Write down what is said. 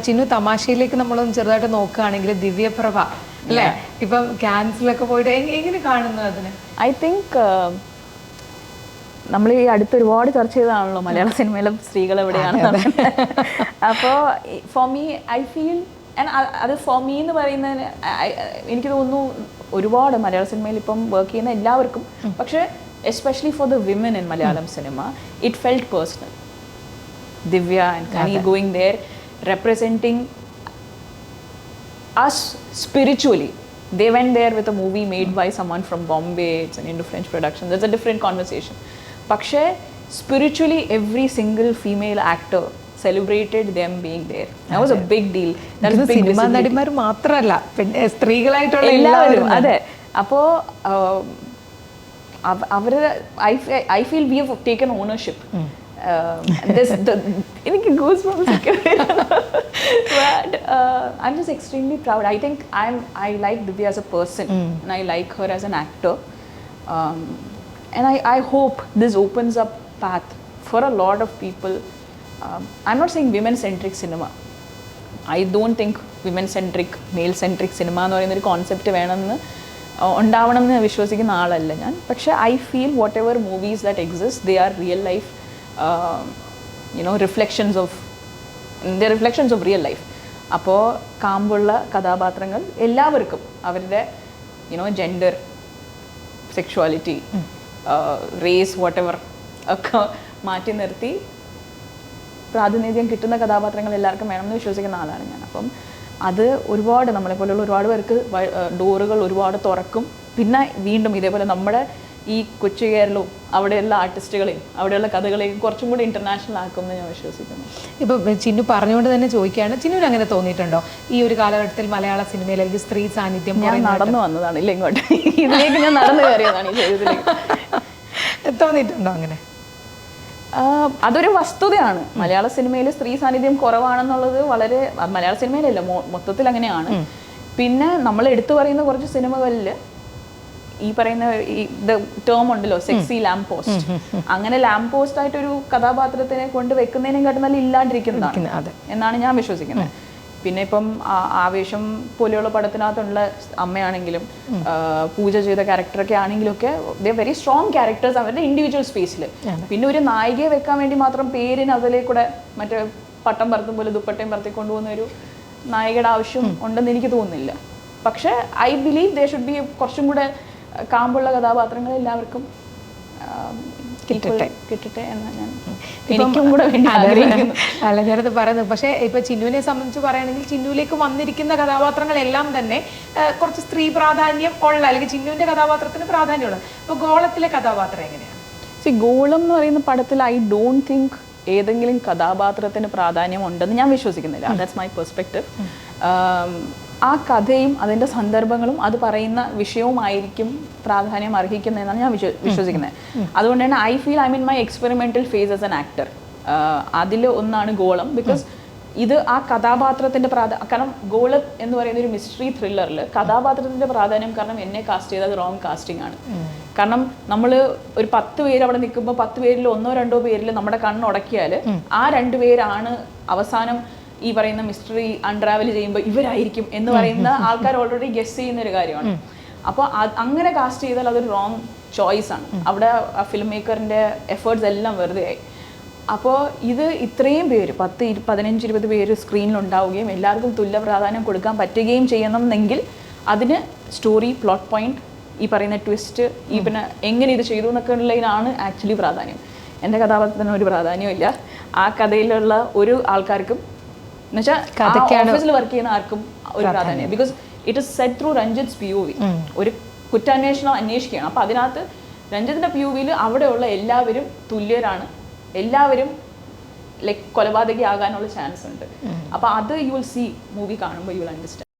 ചിന്നു, തമാശയിലേക്ക് നമ്മളൊന്ന് ചെറുതായിട്ട് നോക്കുകയാണെങ്കിൽ ദിവ്യപ്രഭ അല്ലേ, ഇപ്പം ക്യാൻസലൊക്കെ പോയിട്ട് എങ്ങനെ കാണുന്നു അതിന്? ഐ തിങ്ക് നമ്മൾ ഈ അടുത്ത് ഒരുപാട് ചർച്ച ചെയ്തതാണല്ലോ മലയാള സിനിമയിലെ സ്ത്രീകൾ എവിടെയാണ്. അപ്പോൾ ഫോർ മീ ഐ ഫീൽ അത് ഫോർ മീ എന്ന് പറയുന്നതിന് എനിക്ക് തോന്നുന്നു ഒരുപാട് മലയാള സിനിമയിൽ ഇപ്പം വർക്ക് ചെയ്യുന്ന എല്ലാവർക്കും, പക്ഷേ especially for the women in Malayalam cinema it felt personal. Divya and Kani going there representing us spiritually. They went there with a movie made by someone from Bombay. It's an Indo-French production. That's a different conversation. Pakshe, spiritually, every single female actor celebrated them being there. That was a big deal. That was big cinema നടിമാർ മാത്രമല്ല, പിന്നെ സ്ത്രീകളായിട്ടുള്ള എല്ലാവരും. അതെ. അപ്പോൾ അവർ I feel we have taken ownership. എനിക്ക് goosebumps ഒക്കെ വരുന്നു. But I'm just extremely proud. I think I like Divya as a person and I like her as an actor. And I hope this opens up path for a lot of people. I'm not saying women-centric cinema. I don't think women-centric, male-centric cinema എന്ന് പറയുന്നൊരു concept വേണമെന്ന് ഉണ്ടാവണം എന്ന് വിശ്വസിക്കുന്ന ആളല്ല ഞാൻ. പക്ഷേ I feel whatever movies that exist, they are real life reflections of real life. അപ്പോൾ കാമ്പുള്ള കഥാപാത്രങ്ങൾ എല്ലാവർക്കും അവരുടെ ജെൻഡർ, സെക്ഷുവാലിറ്റി, റേസ്, വാട്ടെവർ ഒക്കെ മാറ്റി നിർത്തി പ്രാതിനിധ്യം കിട്ടുന്ന കഥാപാത്രങ്ങൾ എല്ലാവർക്കും വേണമെന്ന് വിശ്വസിക്കുന്ന ആളാണ് ഞാൻ. അപ്പം അത് ഒരുപാട് നമ്മളെപ്പോലെയുള്ള ഒരുപാട് പേർക്ക് ഡോറുകൾ ഒരുപാട് തുറക്കും. പിന്നെ വീണ്ടും ഇതേപോലെ നമ്മുടെ ഈ കൊച്ചു കേരളവും അവിടെയുള്ള ആർട്ടിസ്റ്റുകളെയും അവിടെയുള്ള കഥകളെയും കുറച്ചും കൂടി ഇന്റർനാഷണൽ ആക്കുമെന്ന് ഞാൻ വിശ്വസിക്കുന്നു. ഇപ്പം ചിന്നു പറഞ്ഞുകൊണ്ട് തന്നെ ചോദിക്കുകയാണ്, ചിന്നുവിന് അങ്ങനെ തോന്നിയിട്ടുണ്ടോ ഈ ഒരു കാലഘട്ടത്തിൽ മലയാള സിനിമയിൽ അല്ലെങ്കിൽ സ്ത്രീ സാന്നിധ്യം? ഞാൻ നടന്നു വന്നതാണ്, ഇല്ല ഇങ്ങോട്ട് ഇതിലേക്ക് ഞാൻ നടന്നു കയറിയതാണ് ഈ ജീവിതത്തിലേക്ക്. തോന്നിയിട്ടുണ്ടോ അങ്ങനെ? അതൊരു വസ്തുതയാണ്. മലയാള സിനിമയിൽ സ്ത്രീ സാന്നിധ്യം കുറവാണെന്നുള്ളത് വളരെ, മലയാള സിനിമയിലല്ല മൊത്തത്തിൽ അങ്ങനെയാണ്. പിന്നെ നമ്മൾ എടുത്തു പറയുന്ന കുറച്ച് സിനിമകളിൽ ഈ പറയുന്ന ടേം ഉണ്ടല്ലോ, സെക്സി ലാംപ് പോസ്റ്റ്. അങ്ങനെ ലാംപ് പോസ്റ്റ് ആയിട്ടൊരു കഥാപാത്രത്തിനെ കൊണ്ട് വെക്കുന്നതിനെക്കാട്ടും നല്ല ഇല്ലാണ്ടിരിക്കുന്നതാണ് എന്നാണ് ഞാൻ വിശ്വസിക്കുന്നത്. പിന്നെ ഇപ്പം ആവേശം പോലെയുള്ള പടത്തിനകത്തുള്ള അമ്മയാണെങ്കിലും പൂജ ചെയ്ത ക്യാരക്ടറൊക്കെ ആണെങ്കിലും ഒക്കെ ദേ വെരി സ്ട്രോങ് ക്യാരക്ടേഴ്സ് അവരുടെ ഇൻഡിവിജ്വൽ സ്പേസിൽ. പിന്നെ ഒരു നായികയെ വെക്കാൻ വേണ്ടി മാത്രം പേരിന് അതിലേക്കൂടെ മറ്റേ പട്ടം പറത്തും പോലെ ദുപ്പട്ടയും പറത്തി കൊണ്ടുപോകുന്ന ഒരു നായികയുടെ ആവശ്യം ഉണ്ടെന്ന് എനിക്ക് തോന്നുന്നില്ല. പക്ഷേ I believe they should be കുറച്ചും കൂടെ കാമ്പുള്ള കഥാപാത്രങ്ങൾ എല്ലാവർക്കും കിട്ടട്ടെ എന്ന് ഞാൻ എനിക്കും കൂടെ വേണ്ടി ആഗ്രഹിക്കുന്നു. അല്ല, ഞാനത് പറയുന്നത്. പക്ഷേ ഇപ്പൊ ചിന്നുവിനെ സംബന്ധിച്ച് പറയുകയാണെങ്കിൽ ചിന്നുവിലേക്ക് വന്നിരിക്കുന്ന കഥാപാത്രങ്ങളെല്ലാം തന്നെ കുറച്ച് സ്ത്രീ പ്രാധാന്യം ഉള്ള, അല്ലെങ്കിൽ ചിന്നുവിന്റെ കഥാപാത്രത്തിന് പ്രാധാന്യമുള്ള. ഇപ്പൊ ഗോളത്തിലെ കഥാപാത്രം എങ്ങനെയാണ്? ഗോളം എന്ന് പറയുന്ന പടത്തിൽ ഐ ഡോണ്ട് തിങ്ക് ഏതെങ്കിലും കഥാപാത്രത്തിന് പ്രാധാന്യം ഉണ്ടെന്ന് ഞാൻ വിശ്വസിക്കുന്നില്ല. That's my perspective. ആ കഥയും അതിൻ്റെ സന്ദർഭങ്ങളും അത് പറയുന്ന വിഷയവുമായിരിക്കും പ്രാധാന്യം അർഹിക്കുന്നതെന്നാണ് ഞാൻ വിശ്വസിക്കുന്നത്. അതുകൊണ്ട് തന്നെ I feel I mean my experimental phase as an actor. അതിൽ ഒന്നാണ് ഗോളം. ബിക്കോസ് ഇത് ആ കഥാപാത്രത്തിൻ്റെ കാരണം ഗോളം എന്ന് പറയുന്ന ഒരു മിസ്റ്ററി ത്രില്ലറിൽ കഥാപാത്രത്തിൻ്റെ പ്രാധാന്യം കാരണം എന്നെ കാസ്റ്റ് ചെയ്തത് റോങ് കാസ്റ്റിംഗ് ആണ്. കാരണം നമ്മൾ ഒരു 10 പേര് അവിടെ നിൽക്കുമ്പോൾ 10 പേരിൽ 1-2 പേരിൽ നമ്മുടെ കണ്ണുടക്കിയാൽ ആ 2 പേരാണ് അവസാനം ഈ പറയുന്ന മിസ്റ്ററി അൺട്രാവൽ ചെയ്യുമ്പോൾ ഇവരായിരിക്കും എന്ന് പറയുന്ന ആൾക്കാർ ഓൾറെഡി ഗസ് ചെയ്യുന്ന ഒരു കാര്യമാണ്. അപ്പോൾ അങ്ങനെ കാസ്റ്റ് ചെയ്താൽ അതൊരു റോങ് ചോയ്സ് ആണ്. അവിടെ ആ ഫിലിം മേക്കറിൻ്റെ എഫേർട്സ് എല്ലാം വെറുതെ ആയി. അപ്പോൾ ഇത് ഇത്രയും പേര് 10-15-20 പേര് സ്ക്രീനിലുണ്ടാവുകയും എല്ലാവർക്കും തുല്യ പ്രാധാന്യം കൊടുക്കാൻ പറ്റുകയും ചെയ്യണമെന്നെങ്കിൽ അതിന് സ്റ്റോറി, പ്ലോട്ട് പോയിന്റ്, ഈ പറയുന്ന ട്വിസ്റ്റ്, ഈ പിന്നെ എങ്ങനെ ഇത് ചെയ്തു എന്നൊക്കെ ഉള്ളതിനാണ് ആക്ച്വലി പ്രാധാന്യം. എൻ്റെ കഥാപാത്രത്തിന് ഒരു പ്രാധാന്യവും ഇല്ല. ആ കഥയിലുള്ള ഒരു ആൾക്കാർക്കും എന്നുവെച്ചാൽ ഓഫീസിൽ വർക്ക് ചെയ്യുന്ന ആർക്കും ഒരു പ്രാധാന്യം. Because it is set through Ranjith's POV. ഒരു കുറ്റാന്വേഷണം അന്വേഷിക്കുകയാണ്. അപ്പോൾ അതിനകത്ത് രഞ്ജിത്തിന്റെ POVയിൽ അവിടെയുള്ള എല്ലാവരും തുല്യരാണ്. എല്ലാവരും ലൈക്ക് കൊലപാതകയാകാനുള്ള ചാൻസ് ഉണ്ട്. അപ്പോൾ അത് യു വിൽ സീ മൂവി കാണുമ്പോൾ യു വിൽ അണ്ടർസ്റ്റാൻഡ്.